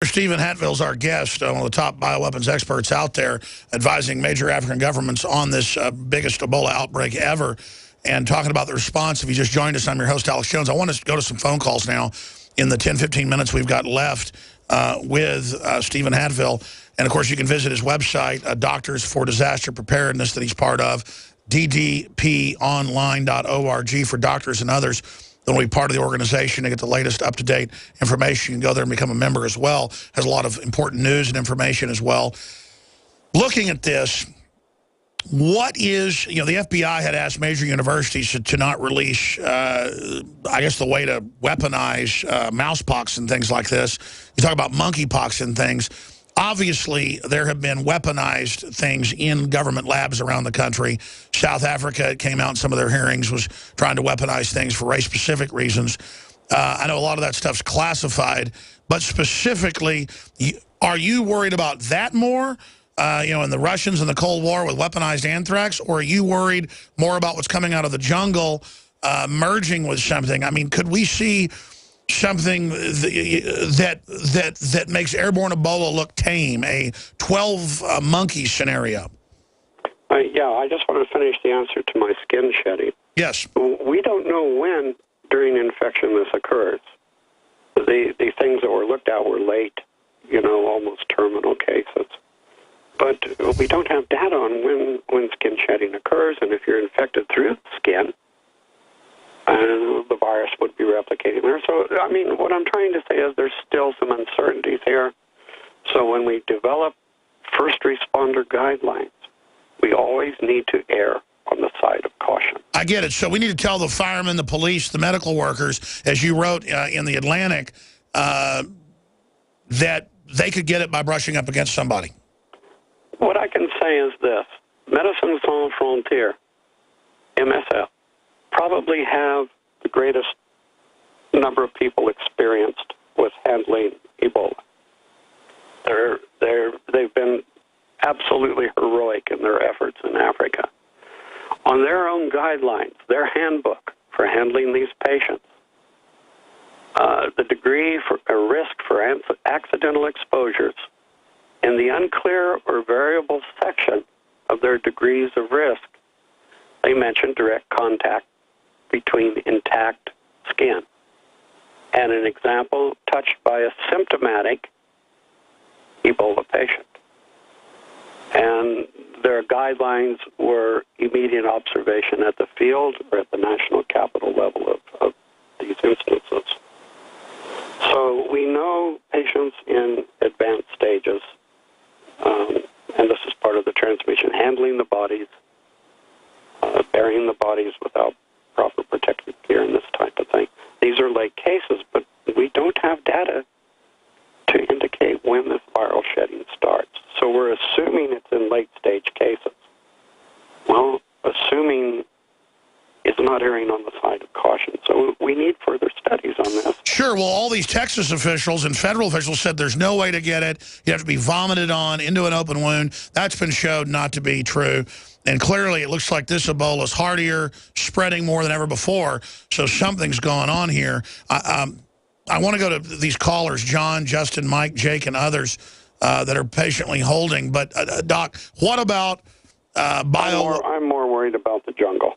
Stephen Hatville's our guest, one of the top bioweapons experts out there, advising major African governments on this biggest Ebola outbreak ever, and talking about the response. If you just joined us, I'm your host, Alex Jones. I want to go to some phone calls now in the 10, 15 minutes we've got left with Stephen Hatville. And, of course, you can visit his website, Doctors for Disaster Preparedness, that he's part of, ddponline.org for doctors and others that will be part of the organization to get the latest up-to-date information. You can go there and become a member as well. Has a lot of important news and information as well. Looking at this, what is, the FBI had asked major universities to not release, I guess, the way to weaponize mousepox and things like this. You talk about monkeypox and things. Obviously, there have been weaponized things in government labs around the country. South Africa, it came out in some of their hearings, was trying to weaponize things for race-specific reasons. I know a lot of that stuff's classified, but specifically, are you worried about that more, in the Russians and the Cold War with weaponized anthrax, or are you worried more about what's coming out of the jungle merging with something? I mean, could we see something that makes airborne Ebola look tame, a 12 monkey scenario? Yeah, I just want to finish the answer to my skin shedding. Yes. We don't know when during infection this occurs. The things that were looked at were late, almost terminal cases. But we don't have data on when skin shedding occurs, and if you're infected through the skin, the virus would be replicating there. So, I mean, what I'm trying to say is there's still some uncertainties here. So when we develop first responder guidelines, we always need to err on the side of caution. I get it. So we need to tell the firemen, the police, the medical workers, as you wrote in the Atlantic, that they could get it by brushing up against somebody. What I can say is this. Médecins Sans Frontières, MSF, probably have the greatest number of people experienced with handling Ebola. They've been absolutely heroic in their efforts in Africa. On their own guidelines, their handbook for handling these patients, the degree for a risk for accidental exposures, in the unclear or variable section of their degrees of risk, they mention direct contact between intact skin and an example touched by a symptomatic Ebola patient. And their guidelines were immediate observation at the field or at the national capital level of these instances. So we know patients in advanced stages, and this is part of the transmission, handling the bodies, burying the bodies without proper protective gear and this type of thing. These are late cases, but we don't have data to indicate when this viral shedding starts. So we're assuming it's in late-stage cases. Well, assuming is not erring on the side of caution. So we need further studies on this. Sure. Well, all these Texas officials and federal officials said there's no way to get it. You have to be vomited on into an open wound. That's been shown not to be true. And clearly it looks like this Ebola is hardier, spreading more than ever before. So something's going on here. I want to go to these callers, John, Justin, Mike, Jake, and others that are patiently holding. But, Doc, what about I'm more worried about the jungle.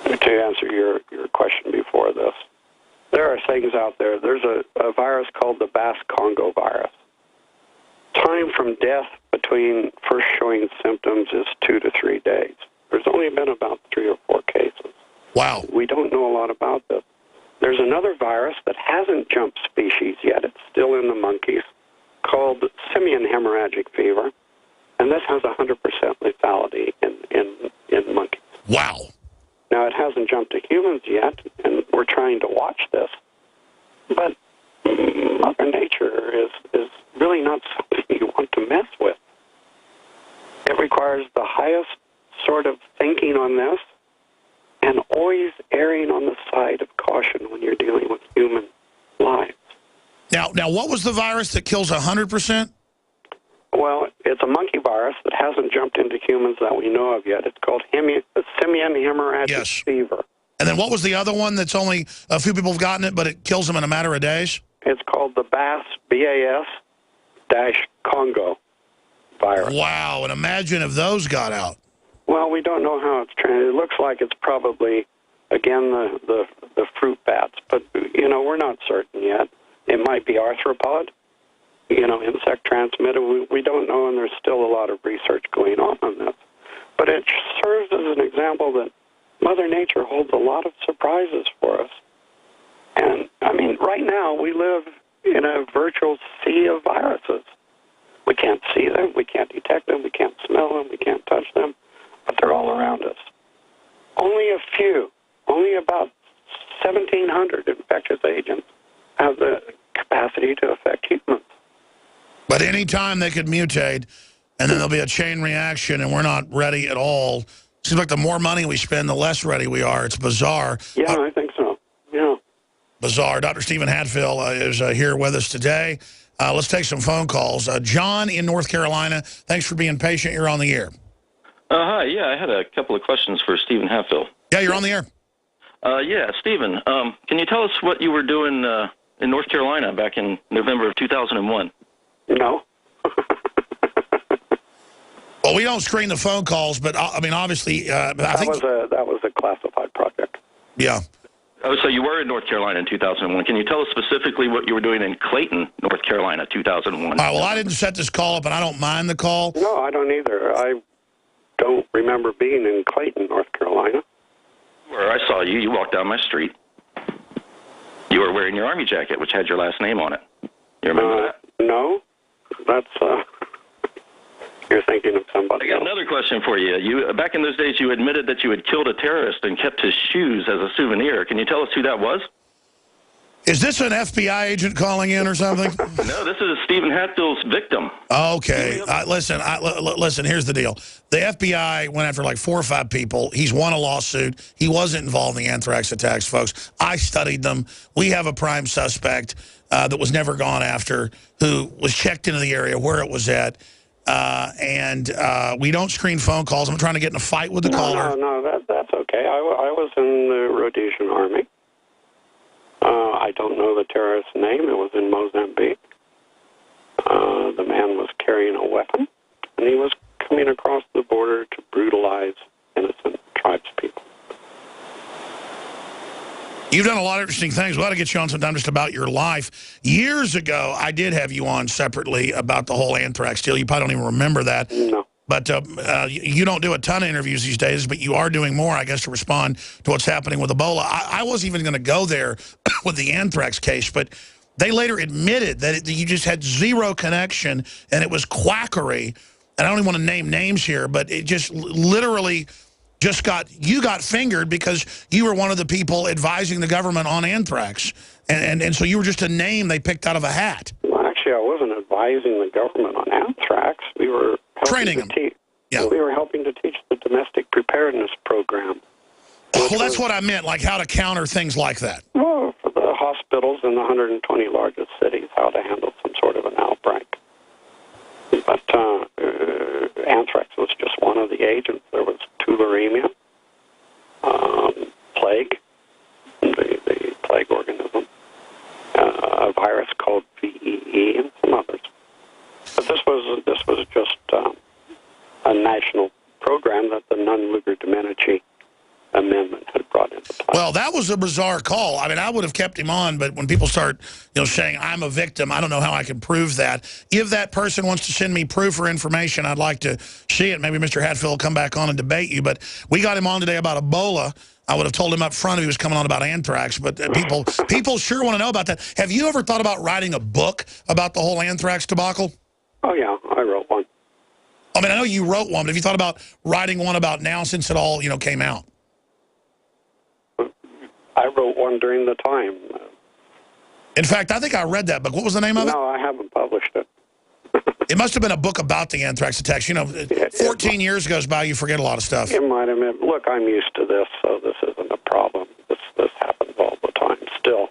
To answer your question before this, there are things out there. There's a virus called the Basque Congo virus. Time from death between first showing symptoms is 2 to 3 days. There's only been about 3 or 4 cases. Wow. We don't know a lot about this. There's another virus that hasn't jumped species yet. It's still in the monkeys, called simian hemorrhagic fever, and this has 100% lethality in monkeys. Wow. Now, it hasn't jumped to humans yet, and we're trying to watch this. But Mother Nature is really not something you want to mess with. It requires the highest sort of thinking on this and always erring on the side of caution when you're dealing with human lives. Now, what was the virus that kills 100%? Well, it's a monkey virus that hasn't jumped into humans that we know of yet. It's called simian hemorrhagic fever. And then what was the other one that's only a few people have gotten it, but it kills them in a matter of days? It's called the BAS-Congo virus. Wow, and imagine if those got out. Well, we don't know how it's transmitted. It looks like it's probably, again, the fruit bats, but, we're not certain yet. It might be arthropod, insect transmitted. We don't know, and there's still a lot of research going on this. But it serves as an example that Mother Nature holds a lot of surprises for us. And, right now we live in a virtual sea of viruses. We can't see them, we can't detect them, we can't smell them, we can't touch them, but they're all around us. Only a few, only about 1,700 infectious agents have the capacity to affect humans. But any time they could mutate, and then there'll be a chain reaction, and we're not ready at all. Seems like the more money we spend, the less ready we are. It's bizarre. Yeah, I think so. Yeah. Bizarre. Dr. Stephen Hatfield is here with us today. Let's take some phone calls. John in North Carolina, thanks for being patient. You're on the air. Hi. Yeah, I had a couple of questions for Stephen Hatfield. Yeah, you're on the air. Yeah, Stephen, can you tell us what you were doing in North Carolina back in November of 2001? No. Well, we don't screen the phone calls, but obviously, I think that was a classified project. Yeah. Oh, so you were in North Carolina in 2001. Can you tell us specifically what you were doing in Clayton, North Carolina, 2001? All right, well, I didn't set this call up, and I don't mind the call. No, I don't either. I don't remember being in Clayton, North Carolina. Where I saw you, you walked down my street. You were wearing your Army jacket, which had your last name on it. You remember that? No. That's, you're thinking of somebody I got else. another question for you. You back in those days, you admitted that you had killed a terrorist and kept his shoes as a souvenir. Can you tell us who that was? Is this an FBI agent calling in or something? No, this is Stephen Hatfield's victim. Okay. Listen, here's the deal. The FBI went after like 4 or 5 people. He's won a lawsuit. He wasn't involved in the anthrax attacks, folks. I studied them. We have a prime suspect that was never gone after, who was checked into the area where it was at. And we don't screen phone calls. I'm trying to get in a fight with the caller. No, that's okay. I was in the Rhodesian Army. I don't know the terrorist's name. It was in Mozambique. The man was carrying a weapon, and he was coming across the border to brutalize innocent tribespeople. You've done a lot of interesting things. We'll have to get you on sometime just about your life. Years ago, I did have you on separately about the whole anthrax deal. You probably don't even remember that. No. But you don't do a ton of interviews these days, but you are doing more, I guess, to respond to what's happening with Ebola. I wasn't even going to go there with the anthrax case, but they later admitted that you just had zero connection, and it was quackery. And I don't even want to name names here, but it just literally just you got fingered because you were one of the people advising the government on anthrax. And so you were just a name they picked out of a hat. Well, actually, I wasn't advising the government on anthrax. We were training them. Yeah. We were helping to teach the domestic preparedness program. Well, that's what I meant, like how to counter things like that. Well, for the hospitals in the 120 largest cities, how to handle some sort of an outbreak. But anthrax was just one of the agents. There was tularemia, plague, the plague organism, a virus called VEE, and some others. But this was just a national program that the Nunn-Lugar-Domenici amendment had brought into play. Well, that was a bizarre call. I mean, I would have kept him on, but when people start, saying I'm a victim, I don't know how I can prove that. If that person wants to send me proof or information, I'd like to see it. Maybe Mr. Hatfield will come back on and debate you. But we got him on today about Ebola. I would have told him up front if he was coming on about anthrax, but people sure want to know about that. Have you ever thought about writing a book about the whole anthrax debacle? Oh, yeah, I wrote one. I mean, I know you wrote one, but have you thought about writing one about now since it all, came out? I wrote one during the time. In fact, I think I read that book. What was the name of it? No, I haven't published it. It must have been a book about the anthrax attacks. 14 years goes by, you forget a lot of stuff. It might have been. Look, I'm used to this, so this isn't a problem. This happens all the time still.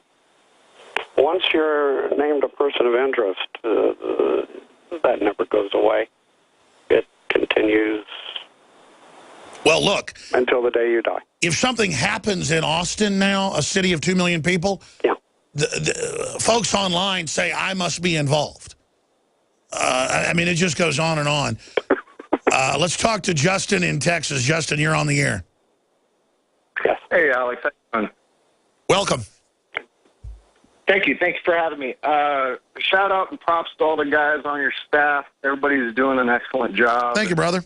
Once you're named a person of interest, that never goes away. It continues. Well, look. Until the day you die. If something happens in Austin now, a city of 2 million people, yeah, the folks online say I must be involved. I mean, it just goes on and on. Let's talk to Justin in Texas. Justin, you're on the air. Yes. Hey, Alex. How you doing? Welcome. Thank you. Thanks for having me. Shout out and props to all the guys on your staff. Everybody's doing an excellent job. Thank you, brother.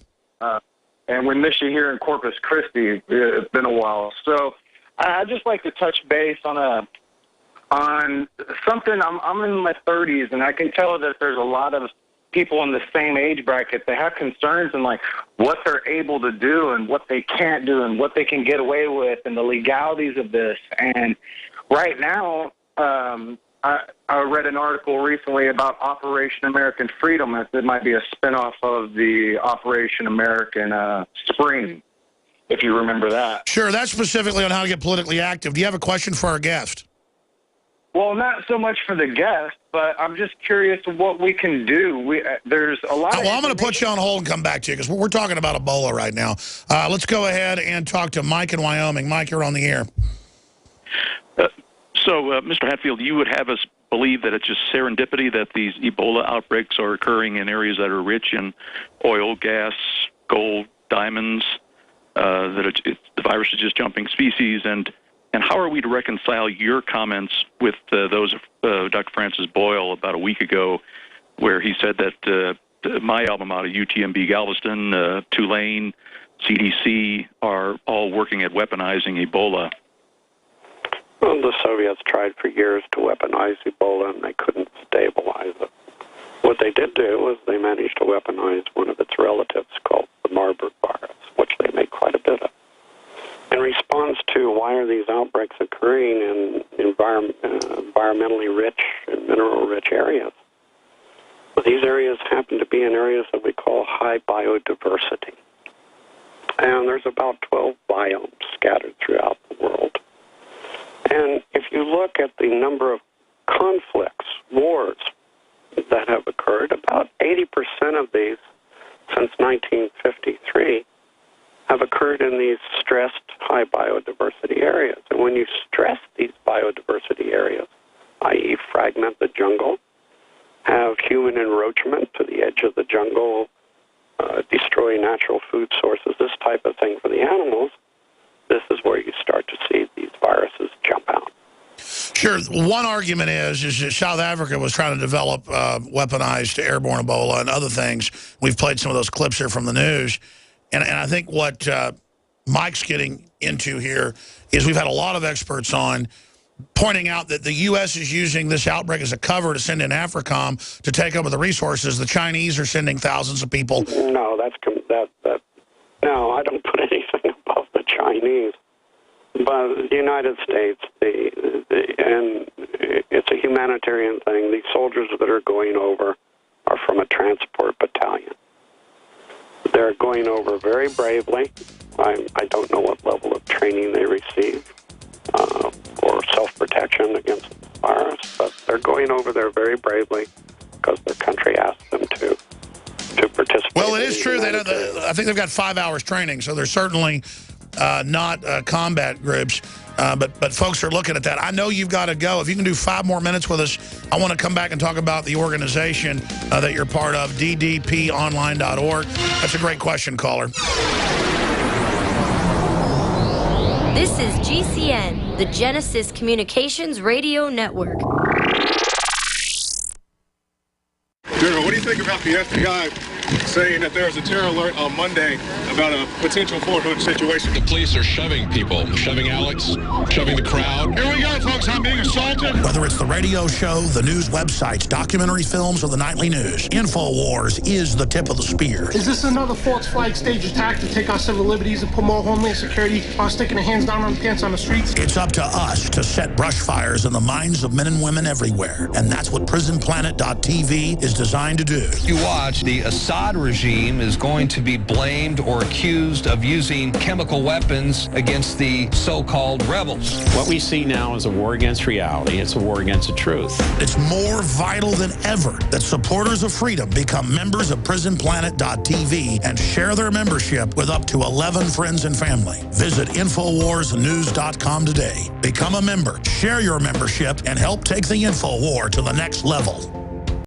And we miss you here in Corpus Christi. It's been a while. So I'd just like to touch base on something. I'm in my 30s, and I can tell that there's a lot of people in the same age bracket that have concerns and like what they're able to do and what they can't do and what they can get away with and the legalities of this. And right now, I read an article recently about Operation American Freedom. It might be a spinoff of the Operation American Spring, if you remember that. Sure, that's specifically on how to get politically active. Do you have a question for our guest? Well, not so much for the guest, but I'm just curious what we can do. There's a lot of... Well, I'm going to put you on hold and come back to you because we're talking about Ebola right now. Let's go ahead and talk to Mike in Wyoming. Mike, you're on the air. So, Mr. Hatfield, you would have us believe that it's just serendipity that these Ebola outbreaks are occurring in areas that are rich in oil, gas, gold, diamonds, that the virus is just jumping species, and how are we to reconcile your comments with those of Dr. Francis Boyle about a week ago, where he said that my alma mater, UTMB Galveston, Tulane, CDC, are all working at weaponizing Ebola? Well, the Soviets tried for years to weaponize Ebola, and they couldn't stabilize it. What they did do was they managed to weaponize one of its relatives called the Marburg virus, which they made quite a bit of. In response to why are these outbreaks occurring in environmentally rich and mineral-rich areas, well, these areas happen to be in areas that we call high biodiversity. And there's about 12 biomes scattered throughout the world. And if you look at the number of conflicts, wars that have occurred, about 80% of these since 1953 have occurred in these stressed high biodiversity areas. And when you stress these biodiversity areas, i.e. fragment the jungle, have human encroachment to the edge of the jungle, destroy natural food sources, this type of thing for the animals, this is where you start to see these viruses jump out. Sure. One argument is that South Africa was trying to develop weaponized airborne Ebola and other things. We've played some of those clips here from the news. And I think what Mike's getting into here is we've had a lot of experts on pointing out that the U.S. is using this outbreak as a cover to send in AFRICOM to take over the resources. The Chinese are sending thousands of people. No, no, I don't put anything above the Chinese. But the United States, and it's a humanitarian thing. These soldiers that are going over are from a transport battalion. They're going over very bravely. I don't know what level of training they receive for self-protection against the virus, but they're going over there very bravely because their country asked them to participate. Well, it is true. I think they've got 5 hours training, so they're certainly not combat groups. But folks are looking at that. I know you've got to go. If you can do 5 more minutes with us, I want to come back and talk about the organization that you're part of, ddponline.org. That's a great question, caller. This is GCN, the Genesis Communications Radio Network. General, what do you think about the FBI saying that there was a terror alert on Monday about a potential Fort Hood situation? The police are shoving people, shoving Alex, shoving the crowd. Here we go, folks. I'm being assaulted. Whether it's the radio show, the news websites, documentary films, or the nightly news, InfoWars is the tip of the spear. Is this another false flag stage attack to take our civil liberties and put more homeland security while sticking their hands down on the pants on the streets? It's up to us to set brush fires in the minds of men and women everywhere. And that's what PrisonPlanet.tv is designed to do. You watch the Assad regime is going to be blamed or accused of using chemical weapons against the so-called rebels. What we see now is a war against reality. It's a war against the truth. It's more vital than ever that supporters of freedom become members of PrisonPlanet.tv and share their membership with up to 11 friends and family. Visit InfoWarsNews.com today. Become a member, share your membership, and help take the InfoWar to the next level.